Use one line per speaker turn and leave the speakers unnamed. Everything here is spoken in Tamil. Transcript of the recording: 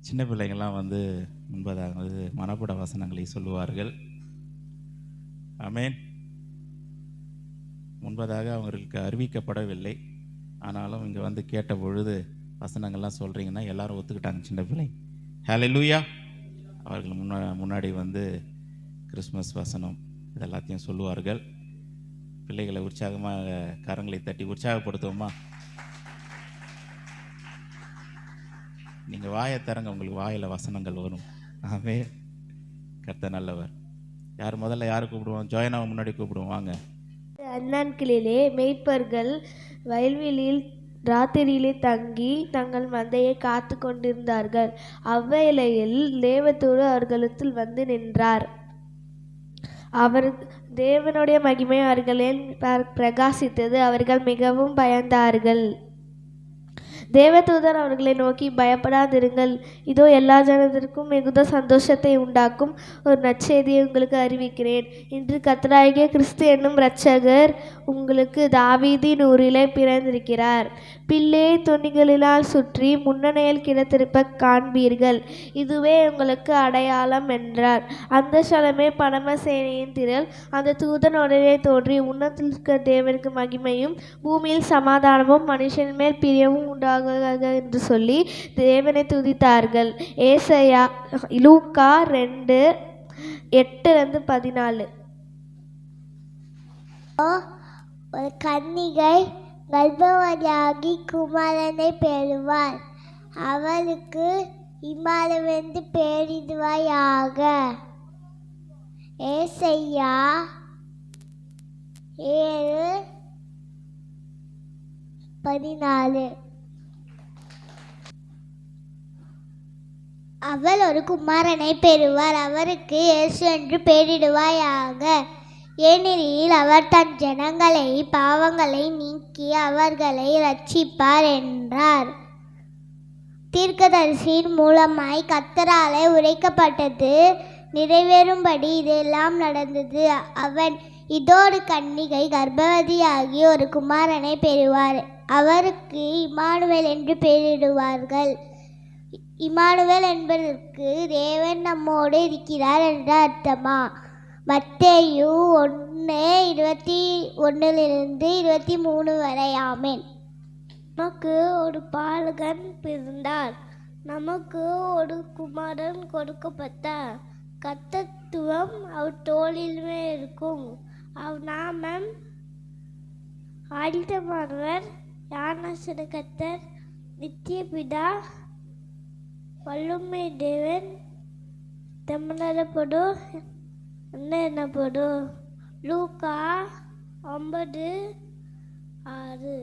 சின்ன பிள்ளைங்கள்லாம் வந்து முன்பதாக வந்து மனப்பட வசனங்களை சொல்லுவார்கள். ஆமென். முன்பதாக அவங்களுக்கு அறிவிக்கப்படவில்லை. ஆனாலும் இங்கே வந்து கேட்ட பொழுது வசனங்கள்லாம் சொல்கிறீங்கன்னா எல்லாரும் ஒத்துக்கிட்டாங்க சின்ன பிள்ளை. ஹல்லேலூயா. அவர்கள் முன்னாடி வந்து கிறிஸ்மஸ் வசனம் இதெல்லாத்தையும் சொல்லுவார்கள். பிள்ளைகளை உற்சாகமாக கரங்களை தட்டி உற்சாகப்படுத்துவோமா? நீங்கள் வாயை தரங்க, உங்களுக்கு வாயில் வசனங்கள் வரும். ஆமென். கர்த்தர் நல்லவர். முதல்ல யார் கூப்பிடுவோம்? ஜோயனாவை முன்னாடி கூப்பிடுவோம், வாங்க.
அந்நாட்களிலே மேய்ப்பர்கள் வயல்வெளியில் ராத்திரியிலே தங்கி தங்கள் மந்தையை காத்து கொண்டிருந்தார்கள். அவ்வேளையில் தேவதூதன் அவர்களிடத்தில் வந்து நின்றார். அவர் தேவனுடைய மகிமை அவர்களில் பிரகாசித்தது. அவர்கள் மிகவும் பயந்தார்கள். தேவதூதர் அவர்களை நோக்கி, பயப்படாதிருங்கள், இதோ எல்லா ஜனத்திற்கும் மிகுந்த சந்தோஷத்தை உண்டாக்கும் ஒரு நற்செய்தியை உங்களுக்கு அறிவிக்கிறேன். இன்று கர்த்தராகிய கிறிஸ்து என்னும் இரட்சகர் உங்களுக்கு தாவீதின் ஊரிலே பிறந்திருக்கிறார். பிள்ளையை துணிகளினால் சுற்றி முன்னணியில் கிடத்திருப்ப காண்பீர்கள். இதுவே உங்களுக்கு அடையாளம் என்றார். அந்த சலமே பரமசேனையின் திரள் அந்த தூதன் உடனே தோன்றி, உன்னதத்தில் இருக்கிற தேவனுக்கு மகிமையும் பூமியில் சமாதானமும் மனுஷன் மேல் பிரியமும் உண்டாக என்று சொல்லி தேவனை துதித்தார்கள். ஏசாயா லூக்கா 2:8-14.
ஒரு கன்னிகை கர்ப்பவதியாகி குமாரனை பெறுவார். அவளுக்கு இம்மானுவேல் பெயரிடுவாயாக. ஏசாயா 7:14. அவள் ஒரு குமாரனை பெறுவார். அவருக்கு இயேசு என்று பெயரிடுவாயாக. ஏனெனில் அவர் தன் ஜனங்களை பாவங்களை நீக்கி அவர்களை இரட்சிப்பார் என்றார். தீர்க்கதரிசியின் மூலமாய் கர்த்தராலே உரைக்கப்பட்டது நிறைவேறும்படி இதெல்லாம் நடந்தது. அவன், இதோ ஒரு கன்னிகை கர்ப்பவதியாகி ஒரு குமாரனை பெறுவார். அவருக்கு இம்மானுவேல் என்று பெயரிடுவார்கள். இம்மானுவேல் என்பதற்கு தேவன் நம்மோடு இருக்கிறார் என்ற அர்த்தமா? மத்தேயு 1:21-23 வரை. ஆமென்.
நமக்கு ஒரு பாலகன் பிறந்தார், நமக்கு ஒரு குமாரன் கொடுக்கப்பட்டார். கர்த்தத்துவம் அவர் தோளிலுமே இருக்கும். அவர் நாமம் ஆதித்தமானவர், ஞானசன கர்த்தர், நித்திய பிதா, வல்லமை தேவன் என்னப்படும். லூக்கா 9:6.